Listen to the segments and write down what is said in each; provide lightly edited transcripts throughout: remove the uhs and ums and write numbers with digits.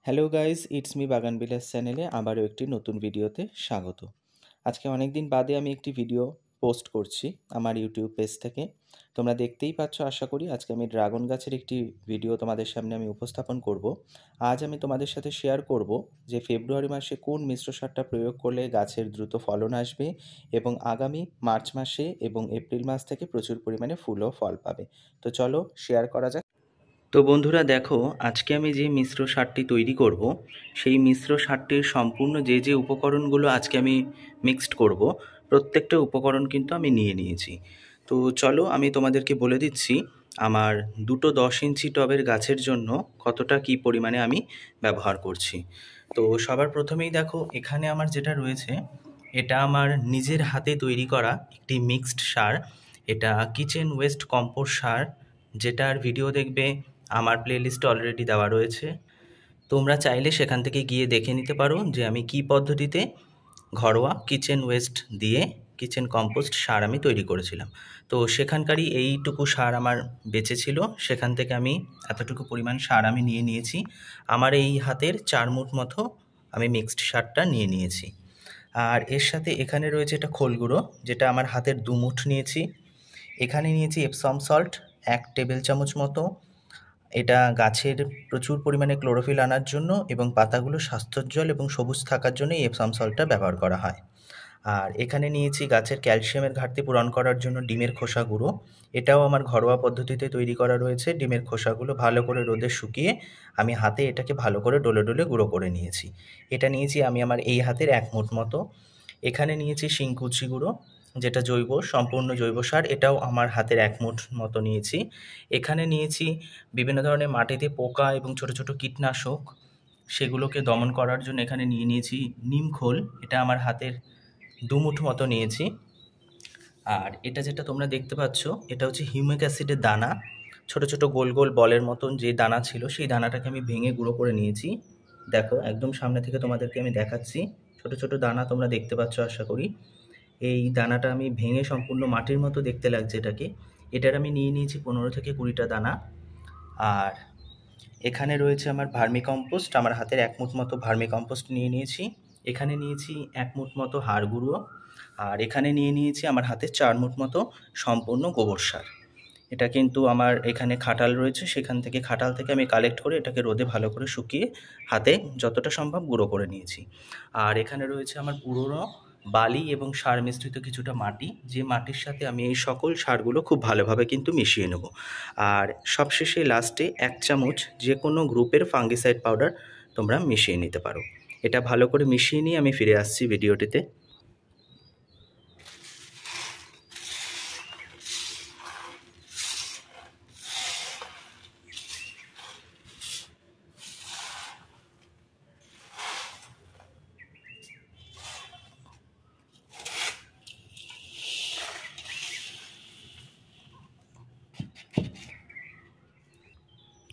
Hello guys, it's me বাগান বিলাস চ্যানেলে আবারও একটি নতুন ভিডিওতে স্বাগত। আজকে অনেক দিন বাদে আমি একটি ভিডিও পোস্ট করছি আমার ইউটিউব পেজ থেকে। তোমরা দেখতেই পাচ্ছ আশা করি। আজকে আমি ড্রাগন গাছের একটি ভিডিও তোমাদের সামনে আমি উপস্থাপন করব। আজ আমি তোমাদের সাথে শেয়ার করব যে ফেব্রুয়ারি মাসে কোন মিশ্র সারটা প্রয়োগ করলে গাছের দ্রুত ফলন আসবে এবং আগামী মার্চ মাসে এবং এপ্রিল মাস থেকে প্রচুর পরিমাণে ফুল ও ফল পাবে। তো চলো শেয়ার করা যাক। তো বন্ধুরা দেখো, আজকে আমি যে মিশ্র সারটি তৈরি করব সেই মিশ্র সারটির সম্পূর্ণ যে উপকরণগুলো আজকে আমি মিক্সড করব, প্রত্যেকটা উপকরণ কিন্তু আমি নিয়ে নিয়েছি। তো চলো আমি তোমাদেরকে বলে দিচ্ছি আমার দুটো 10 ইঞ্চি টবের গাছের জন্য কতটা কি পরিমাণে আমি ব্যবহার করছি। তো সবার প্রথমেই দেখো, এখানে আমার যেটা রয়েছে এটা আমার নিজের হাতে তৈরি করা একটি মিক্সড সার। এটা কিচেন ওয়েস্ট কম্পোস্ট সার, যেটার ভিডিও দেখবে আমার প্লেলিস্টে অলরেডি দেওয়া রয়েছে। তোমরা চাইলে সেখান থেকে গিয়ে দেখে নিতে পারো যে আমি কি পদ্ধতিতে ঘরোয়া কিচেন ওয়েস্ট দিয়ে কিচেন কম্পোস্ট সার আমি তৈরি করেছিলাম। তো সেখানকারই এইটুকু সার আমার বেঁচে ছিল, সেখান থেকে আমি এতটুকু পরিমাণ সার আমি নিয়ে নিয়েছি। আমার এই হাতের 4 মুঠ মতো আমি মিক্সড সারটা নিয়ে নিয়েছি। আর এর সাথে এখানে রয়েছে এটা খোল গুঁড়ো, যেটা আমার হাতের 2 মুঠ নিয়েছি। এখানে নিয়েছি এপসম সল্ট 1 টেবিল চামচ মতো। এটা গাছের প্রচুর পরিমাণে ক্লোরোফিল আনার জন্য এবং পাতাগুলো স্বাস্থ্যোজ্জ্বল এবং সবুজ থাকার জন্য এই এপসম সল্টটা ব্যবহার করা হয়। আর এখানে নিয়েছি গাছের ক্যালসিয়ামের ঘাটতি পূরণ করার জন্য ডিমের খোসা গুঁড়ো। এটাও আমার ঘরোয়া পদ্ধতিতে তৈরি করা রয়েছে। ডিমের খোসাগুলো ভালো করে রোদে শুকিয়ে আমি হাতে এটাকে ভালো করে ডলে ডলে গুঁড়ো করে নিয়েছি। এটা নিয়েছি আমি আমার এই হাতের 1 মুঠ মতো। এখানে নিয়েছি শিংকুচি গুঁড়ো, যেটা জৈব, সম্পূর্ণ জৈব সার। এটাও আমার হাতের 1 মুঠ মতো নিয়েছি। এখানে নিয়েছি বিভিন্ন ধরনের মাটিতে পোকা এবং ছোট ছোট কীটনাশক, সেগুলোকে দমন করার জন্য এখানে নিয়ে নিয়েছি নিম খোল। এটা আমার হাতের 2 মুঠ মতো নিয়েছি। আর এটা যেটা তোমরা দেখতে পাচ্ছ এটা হচ্ছে হিউমিক অ্যাসিডের দানা। ছোট ছোট গোল গোল বলের মতন যে দানা ছিল সেই দানাটাকে আমি ভেঙে গুঁড়ো করে নিয়েছি। দেখো একদম সামনে থেকে তোমাদেরকে আমি দেখাচ্ছি। ছোট ছোট দানা তোমরা দেখতে পাচ্ছ আশা করি। এই দানাটা আমি ভেঙে সম্পূর্ণ মাটির মতো দেখতে লাগছে এটাকে। এটার আমি নিয়ে নিয়েছি 15 থেকে 20টা দানা। আর এখানে রয়েছে আমার ভার্মি কম্পোস্ট, আমার হাতের 1 মুঠ মতো ভার্মি কম্পোস্ট নিয়ে নিয়েছি। এখানে নিয়েছি 1 মুঠ মতো হাড় গুঁড়ো। আর এখানে নিয়ে নিয়েছি আমার হাতে 4 মুঠ মতো সম্পূর্ণ গোবর সার। এটা কিন্তু আমার এখানে খাটাল রয়েছে, সেখান থেকে খাটাল থেকে আমি কালেক্ট করে এটাকে রোদে ভালো করে শুকিয়ে হাতে যতটা সম্ভব গুঁড়ো করে নিয়েছি। আর এখানে রয়েছে আমার পুরনো বালি এবং সার মিশ্রিত কিছুটা মাটি, যে মাটির সাথে আমি এই সকল সারগুলো খুব ভালোভাবে কিন্তু মিশিয়ে নেব। আর সবশেষে লাস্টে 1 চামচ যে কোনো গ্রুপের ফাঙ্গিসাইড পাউডার তোমরা মিশিয়ে নিতে পারো। এটা ভালো করে মিশিয়ে নিয়ে আমি ফিরে আসছি ভিডিওটিতে।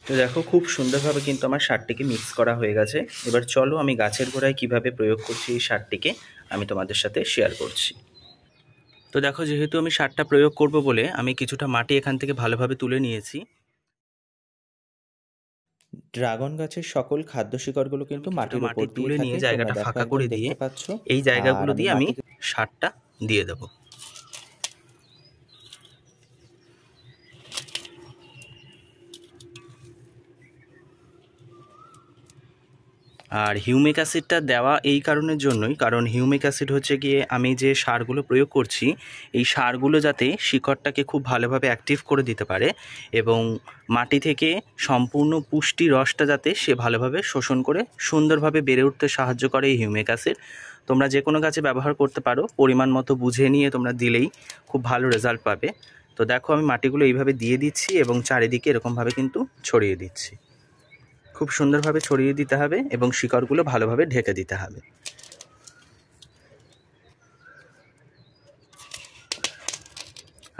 তো দেখো, খুব সুন্দরভাবে কিন্তু আমার সারটিকে মিক্স করা হয়ে গেছে। এবার চলো আমি গাছের গোড়ায় কিভাবে প্রয়োগ করছি এই সারটিকে আমি তোমাদের সাথে শেয়ার করছি। তো দেখো, যেহেতু আমি সারটা প্রয়োগ করব বলে আমি কিছুটা মাটি এখান থেকে ভালোভাবে তুলে নিয়েছি। ড্রাগন গাছের সকল খাদ্য শিকড়গুলো কিন্তু মাটির উপর তুলে নিয়ে জায়গাটা ফাঁকা করে দিয়ে এই জায়গাগুলো দিয়ে আমি সারটা দিয়ে দেবো। আর হিউমিক অ্যাসিডটা দেওয়া এই কারণের জন্যই, কারণ হিউমিক অ্যাসিড হচ্ছে গিয়ে আমি যে সারগুলো প্রয়োগ করছি এই সারগুলো যাতে শিকড়টাকে খুব ভালোভাবে অ্যাক্টিভ করে দিতে পারে এবং মাটি থেকে সম্পূর্ণ পুষ্টি রসটা যাতে সে ভালোভাবে শোষণ করে সুন্দরভাবে বেড়ে উঠতে সাহায্য করে এই হিউমিক অ্যাসিড। তোমরা যে কোনো গাছে ব্যবহার করতে পারো, পরিমাণ মতো বুঝে নিয়ে তোমরা দিলেই খুব ভালো রেজাল্ট পাবে। তো দেখো, আমি মাটিগুলো এইভাবে দিয়ে দিচ্ছি এবং চারিদিকে এরকমভাবে কিন্তু ছড়িয়ে দিচ্ছি। খুব সুন্দরভাবে ছড়িয়ে দিতে হবে এবং শিকড়গুলো ভালোভাবে ঢেকে দিতে হবে।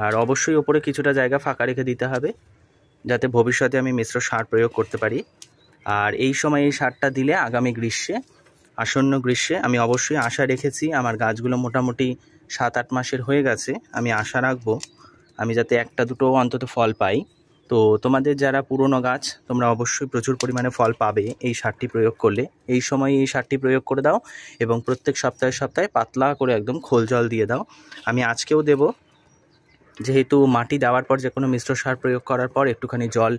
আর অবশ্যই ওপরে কিছুটা জায়গা ফাঁকা রেখে দিতে হবে যাতে ভবিষ্যতে আমি মিশ্র সার প্রয়োগ করতে পারি। আর এই সময় এই সারটা দিলে আগামী গ্রীষ্মে, আসন্ন গ্রীষ্মে আমি অবশ্যই আশা রেখেছি, আমার গাছগুলো মোটামুটি 7-8 মাসের হয়ে গেছে, আমি আশা রাখবো আমি যাতে 1-2 অন্তত ফল পাই। তো তোমাদের যারা পুরনো গাছ, তোমরা অবশ্যই প্রচুর পরিমাণে ফল পাবে এই সারটি প্রয়োগ করলে। এই সময় এই সারটি প্রয়োগ করে দাও এবং প্রত্যেক সপ্তাহে সপ্তাহে পাতলা করে একদম খোল জল দিয়ে দাও। আমি আজকেও দেব, যেহেতু মাটি দেওয়ার পর যে কোনো মিশ্র সার প্রয়োগ করার পর একটুখানি জল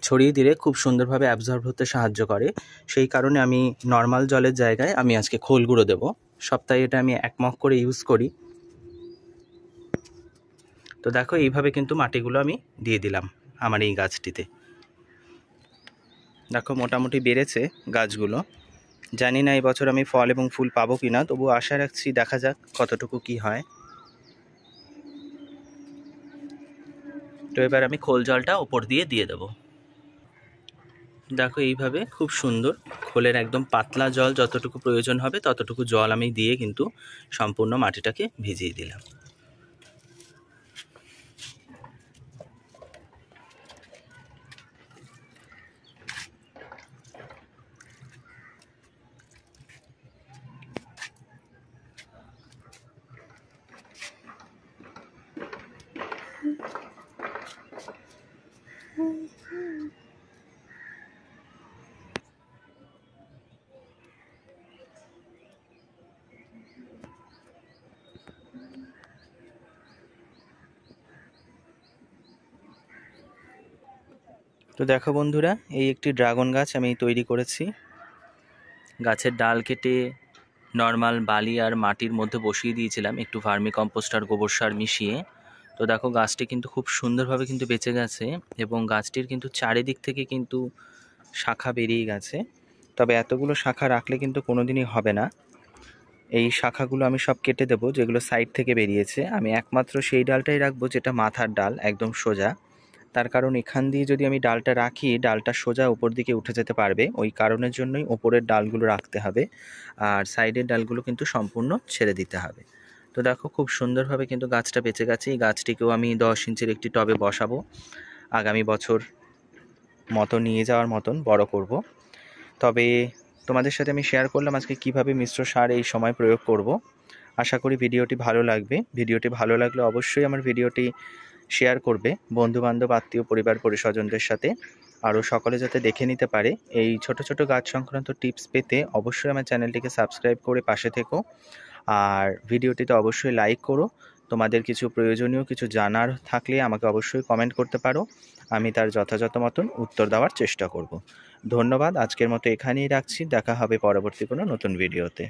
ছড়িয়ে দিলে খুব সুন্দরভাবে অ্যাবজর্ব হতে সাহায্য করে, সেই কারণে আমি নর্মাল জলের জায়গায় আমি আজকে খোল গুঁড়ো দেবো। সপ্তাহে এটা আমি 1 মগ করে ইউজ করি। তো দেখো এইভাবে কিন্তু মাটিগুলো আমি দিয়ে দিলাম আমার এই গাছটিতে। দেখো মোটামুটি বেড়েছে গাছগুলো। জানি না এই বছর আমি ফল এবং ফুল পাবো কি না, তবু আশা রাখছি, দেখা যাক কতটুকু কি হয়। তো এবার আমি খোল জলটা ওপর দিয়ে দেবো। দেখো এইভাবে খুব সুন্দর খোলের একদম পাতলা জল যতটুকু প্রয়োজন হবে ততটুকু জল আমি দিয়ে কিন্তু সম্পূর্ণ মাটিটাকে ভিজিয়ে দিলাম। তো দেখো বন্ধুরা, এই একটি ড্রাগন গাছ আমি তৈরি করেছি। গাছের ডাল কেটে নর্মাল বালি আর মাটির মধ্যে বসিয়ে দিয়েছিলাম একটু ভার্মি কম্পোস্ট আর গোবর সার মিশিয়ে। তো দেখো গাছটি কিন্তু খুব সুন্দরভাবে কিন্তু বেঁচে গেছে এবং গাছটির কিন্তু চারিদিক থেকে কিন্তু শাখা বেরিয়ে গেছে। তবে এতগুলো শাখা রাখলে কিন্তু কোনোদিনই হবে না। এই শাখাগুলো আমি সব কেটে দেবো, যেগুলো সাইড থেকে বেরিয়েছে। আমি একমাত্র সেই ডালটাই রাখবো যেটা মাথার ডাল, একদম সোজা। তার কারণ এখান দিয়ে যদি আমি ডালটা রাখি, ডালটা সোজা উপর দিকে উঠে যেতে পারবে। ওই কারণের জন্যই ওপরের ডালগুলো রাখতে হবে, আর সাইডের ডালগুলো কিন্তু সম্পূর্ণ ছেড়ে দিতে হবে। তো দেখো খুব সুন্দরভাবে কিন্তু গাছটা বেঁচে গেছে। এই গাছটিকেও আমি 10 ইঞ্চির একটি টবে বসাবো, আগামী বছর মতো নিয়ে যাওয়ার মতন বড় করব। তবে তোমাদের সাথে আমি শেয়ার করলাম আজকে কিভাবে মিশ্র সার এই সময় প্রয়োগ করব। আশা করি ভিডিওটি ভালো লাগবে। ভিডিওটি ভালো লাগলে অবশ্যই আমার ভিডিওটি শেয়ার করবে বন্ধুবান্ধব, আত্মীয়, পরিবার, পরিস্বজনদের সাথে। আরও সকলে যাতে দেখে নিতে পারে। এই ছোট ছোট গাছ সংক্রান্ত টিপস পেতে অবশ্যই আমার চ্যানেলটিকে সাবস্ক্রাইব করে পাশে থেকো, আর ভিডিওটিতে অবশ্যই লাইক করো। তোমাদের কিছু প্রয়োজনীয় কিছু জানার থাকলে আমাকে অবশ্যই কমেন্ট করতে পারো, আমি তার যথাযথ মতন উত্তর দেওয়ার চেষ্টা করব। ধন্যবাদ, আজকের মতো এখানেই রাখছি। দেখা হবে পরবর্তী কোনো নতুন ভিডিওতে।